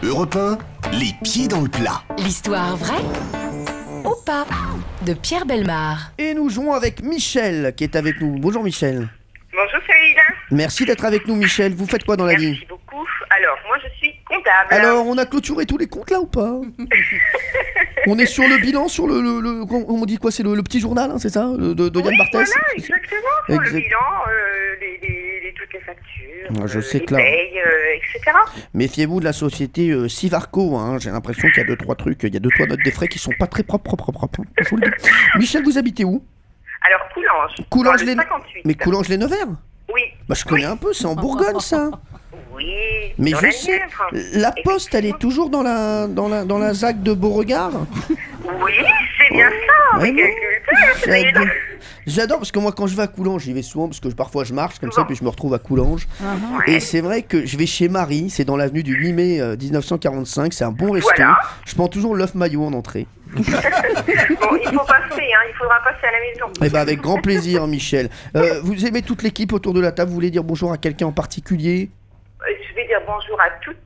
Europe 1, les pieds dans le plat. L'histoire vraie ou pas de Pierre Bellemare. Et nous jouons avec Michel qui est avec nous. Bonjour Michel. Bonjour Cyril. Merci d'être avec nous Michel. Vous faites quoi dans la vie? Merci beaucoup. Alors, moi je suis comptable. Alors, on a clôturé tous les comptes là ou pas? On est sur le bilan, sur on dit quoi? C'est le petit journal, hein, c'est ça? De Yann Barthès? Voilà, exactement. Sur le bilan, toutes les factures, Je sais les que là... payes, etc. Méfiez-vous de la société Sivarco, hein. J'ai l'impression qu'il y a 2-3 trucs, il y a 2-3 notes des frais qui sont pas très propres. Je vous le dis. Michel, vous habitez où? Alors, Coulanges. Coulanges dans le les... 58. Mais Coulanges-les-Nevers? Oui. Bah je connais un peu, c'est en Bourgogne ça. Oui. Mais dans je la sais, Nièvre. la poste elle est toujours dans la ZAC de Beauregard. Oui, c'est bien ça. Ouais, Mais non. quel culture. J'adore parce que moi quand je vais à Coulanges, j'y vais souvent parce que parfois je marche comme ça puis je me retrouve à Coulanges. Et c'est vrai que je vais chez Marie, c'est dans l'avenue du 8 mai 1945, c'est un bon resto. Voilà. Je prends toujours l'œuf maillot en entrée. Bon, il faut passer, hein. Il faudra passer à la maison. Eh ben avec grand plaisir Michel. Vous aimez toute l'équipe autour de la table, vous voulez dire bonjour à quelqu'un en particulier? Je vais dire bonjour à toute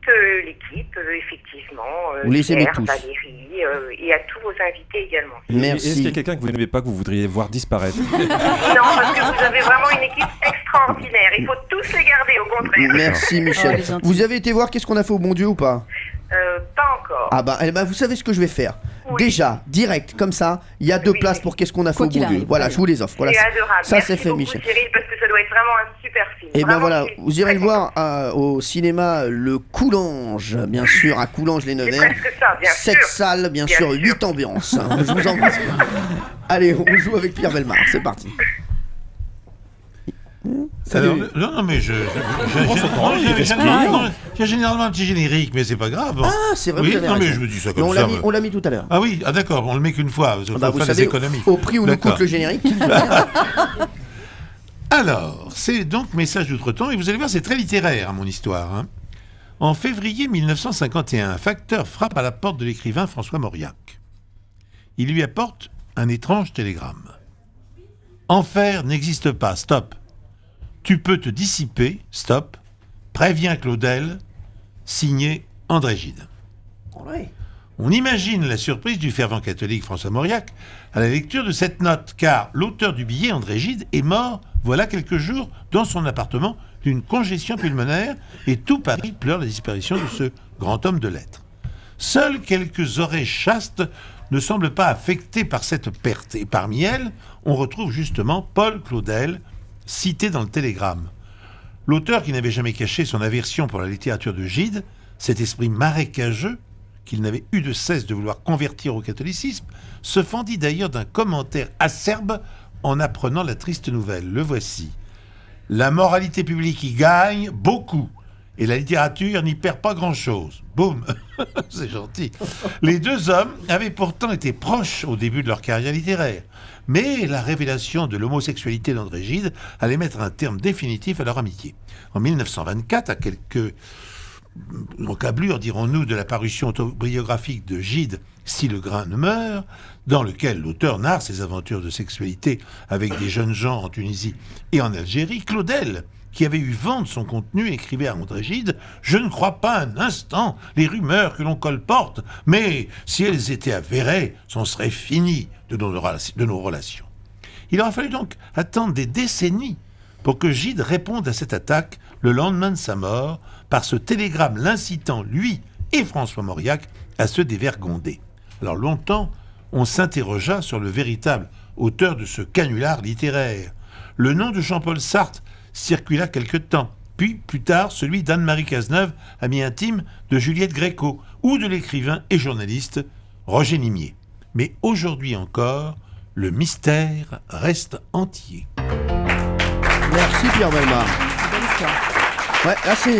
l'équipe, effectivement. Vous les aimez Pierre, tous. Valérie, et à tous vos invités également. Merci. Est-ce qu'il y a quelqu'un que vous n'aimez pas, que vous voudriez voir disparaître? Non, parce que vous avez vraiment une équipe extraordinaire. Il faut tous les garder, au contraire. Merci Michel. Vous avez été voir qu'est-ce qu'on a fait au bon Dieu ou pas? Pas encore. Ah bah, vous savez ce que je vais faire. Oui. Déjà, direct, comme ça, il y a 2 Oui. places pour qu'est-ce qu'on a fait au qu'il bon Dieu. arrive. Voilà, je vous les offre. Voilà, C'est adorable. ça Merci c'est fait beaucoup, Michel. Cyril, parce que ça doit être vraiment un super film. Et ben Vraiment, voilà, je suis vous irez le très voir au cinéma Le Coulanges, bien sûr, à C'est Coulanges-les-Nevers. presque ça, bien 7 sûr. salles, bien Bien sûr, sûr. 8 ambiances. Hein, je vous embrasse. Allez, on joue avec Pierre Bellemare, c'est parti. Alors, non, mais j'ai généralement un petit générique, mais c'est pas grave. Ah, c'est vrai, Oui, vous avez non, mais raison. je me dis ça Mais comme ça. on l'a mis tout à l'heure. Ah oui, d'accord, on le met qu'une fois, parce qu'il Bah, faut vous faire des savez, économies. au prix où nous D'accord. coûte le générique. Alors, c'est donc Message d'outre-temps, et vous allez voir, c'est très littéraire, hein, mon histoire. Hein. En février 1951, un facteur frappe à la porte de l'écrivain François Mauriac. Il lui apporte un étrange télégramme. Enfer n'existe pas, stop. Tu peux te dissiper, stop. Préviens Claudel, signé André Gide. Ouais. On imagine la surprise du fervent catholique François Mauriac à la lecture de cette note, car l'auteur du billet, André Gide, est mort voilà quelques jours dans son appartement d'une congestion pulmonaire et tout Paris pleure la disparition de ce grand homme de lettres. Seules quelques oreilles chastes ne semblent pas affectées par cette perte, et parmi elles, on retrouve justement Paul Claudel, cité dans le télégramme. L'auteur, qui n'avait jamais caché son aversion pour la littérature de Gide, cet esprit marécageux, qu'il n'avait eu de cesse de vouloir convertir au catholicisme, se fendit d'ailleurs d'un commentaire acerbe en apprenant la triste nouvelle. Le voici. La moralité publique y gagne beaucoup, et la littérature n'y perd pas grand-chose. Boum. C'est gentil. Les deux hommes avaient pourtant été proches au début de leur carrière littéraire, mais la révélation de l'homosexualité d'André Gide allait mettre un terme définitif à leur amitié. En 1924, à quelques encablures, dirons-nous, de la parution autobiographique de Gide, Si le grain ne meurt, dans lequel l'auteur narre ses aventures de sexualité avec des jeunes gens en Tunisie et en Algérie, Claudel, qui avait eu vent de son contenu, écrivait à André Gide « Je ne crois pas un instant les rumeurs que l'on colporte, mais si elles étaient avérées, c'en serait fini de nos relations. » Il aura fallu donc attendre des décennies pour que Gide réponde à cette attaque le lendemain de sa mort par ce télégramme l'incitant, lui et François Mauriac, à se dévergonder. Alors longtemps, on s'interrogea sur le véritable auteur de ce canular littéraire. Le nom de Jean-Paul Sartre circula quelque temps, puis plus tard celui d'Anne-Marie Cazeneuve, amie intime de Juliette Gréco, ou de l'écrivain et journaliste Roger Nimier. Mais aujourd'hui encore, le mystère reste entier. Merci Pierre Bellemare. Ouais, là c'est...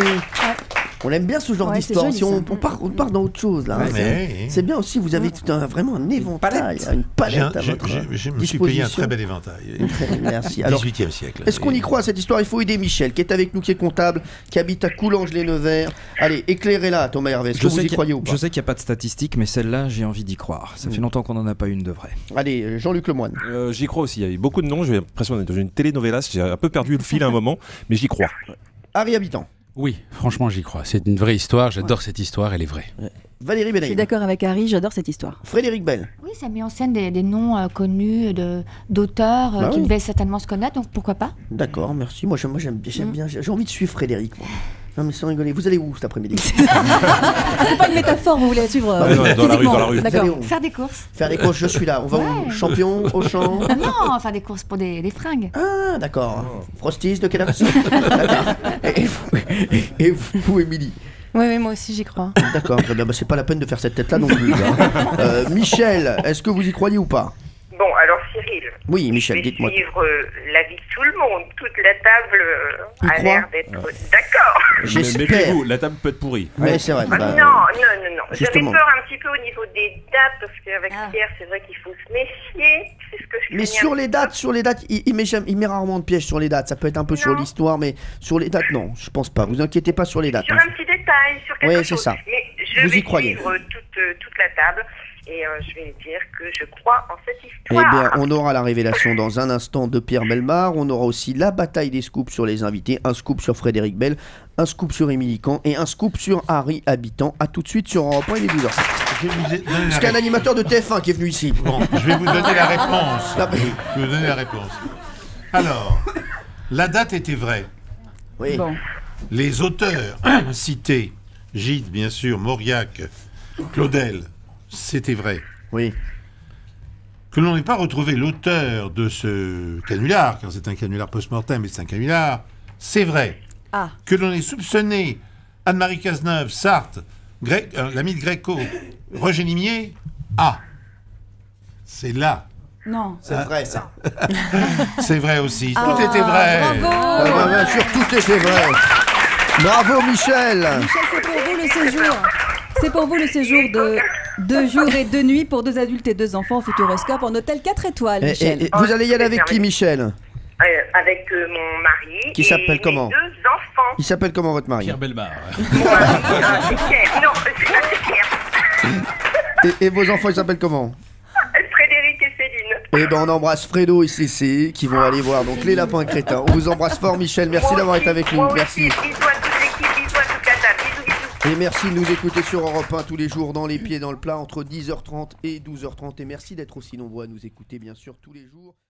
On aime bien ce genre Ouais, d'histoire. c'est Si joli, on part dans autre chose là. Ouais, hein, mais- c'est bien aussi, vous avez vraiment un éventail, une palette à votre Je me suis payé un disposition. très bel éventail. Merci. Alors, 18e siècle. est-ce qu'on y croit à cette histoire? Il faut aider Michel, qui est avec nous, qui est comptable, qui habite à Coulanges-les-Nevers. Allez, éclairez-la, Thomas Hervé. Est-ce que vous y croyez ou pas? Je sais qu'il n'y a pas de statistiques, mais celle-là, j'ai envie d'y croire. Ça fait longtemps qu'on n'en a pas une de vraie. Allez, Jean-Luc Lemoyne. J'y crois aussi. Il y a eu beaucoup de noms. J'ai l'impression d'être dans une télénovelas. J'ai un peu perdu le fil à un moment, mais j'y crois. Harry Habitant. Oui, franchement, j'y crois. C'est une vraie histoire. J'adore cette histoire. Elle est vraie. Valérie Je suis Benaïm. d'accord avec Harry, j'adore cette histoire. Frédéric Bell. Oui, ça met en scène des noms connus d'auteurs Bah qui oui. devaient certainement se connaître, donc pourquoi pas? D'accord, merci. Moi, j'aime bien. J'ai envie de suivre Frédéric. Moi. Non, mais sans rigoler. Vous allez où cet après-midi? C'est pas une métaphore, vous voulez la suivre dans la rue, dans la rue. Vous allez D'accord. où Faire des courses. Faire des courses, je suis là. On va où? Champion, Auchan. Non, faire des courses pour des fringues. Ah, d'accord. Frosties de quelle heure? D'accord. Et vous, Émilie? Oui, moi aussi j'y crois. D'accord, très bien. Bah, c'est pas la peine de faire cette tête-là non plus. Hein. Michel, est-ce que vous y croyez ou pas? Bon, alors Cyril, Oui, je Michel, vais dites-moi. suivre l'avis de tout le monde. Toute la table Il a croit l'air d'être d'accord. J'espère. Méfiez-vous, la table peut être pourrie. Oui, c'est vrai. Ah, bah, non. J'avais justement. peur un petit peu au niveau des dates, parce qu'avec Pierre, c'est vrai qu'il faut se méfier. C'est ce que je Mais craignais sur un les petit dates, il met rarement de pièges sur les dates. Ça peut être un peu sur Non. l'histoire, mais sur les dates, non, je pense pas. Vous inquiétez pas sur les peu. dates. Sur hein. un petit détail, sur quelque Ouais, c'est chose. ça. Mais je Vous y vais croyez. suivre toute la table. Et je vais dire que je crois en cette Eh histoire. bien, on aura la révélation dans un instant de Pierre Bellemare. On aura aussi la bataille des scoops sur les invités. Un scoop sur Frédéric Bell, un scoop sur Émilie Kahn et un scoop sur Harry Habitant. A tout de suite sur Europe 1, il est 12h. Je vais vous donner la Parce qu'il y a un animateur de TF1 qui est venu ici. Bon, je vais vous donner la réponse. Ah, mais- Je vais vous donner la réponse. Alors, la date était vraie. Oui. Bon. Les auteurs cités, Gide, bien sûr, Mauriac, Claudel, c'était vrai. Oui. Que l'on n'ait pas retrouvé l'auteur de ce canular, car c'est un canular post-mortem, mais c'est un canular, c'est vrai. Ah. Que l'on ait soupçonné Anne-Marie Cazeneuve, Sartre, l'ami de Gréco, Roger Nimier, c'est là. Non. C'est vrai, ça. C'est vrai aussi. Tout était vrai. Bravo. Bien sûr, tout était vrai. Bravo, Michel. Michel, c'est pour vous le séjour. C'est pour vous le séjour de 2 jours et 2 nuits pour 2 adultes et 2 enfants au Futuroscope en hôtel 4 étoiles, Michel. Vous allez y aller avec qui, Michel? Avec mon mari. Qui s'appelle comment? Mes 2 enfants. Il s'appelle comment, votre mari? Pierre Bellemare. Mon mari, c'est Pierre. Non, c'est Pierre. Et vos enfants, ils s'appellent comment? Frédéric et Céline. Eh ben, on embrasse Fredo et Cécé qui vont aller voir donc les lapins crétins. On vous embrasse fort, Michel. Merci Moi d'avoir aussi, été avec nous. moi Merci. aussi. Bisous à toute l'équipe, bisous à toute la table. Bisous, bisous. Et merci de nous écouter sur Europe 1 tous les jours dans Les Pieds dans le Plat entre 10h30 et 12h30. Et merci d'être aussi nombreux à nous écouter, bien sûr, tous les jours.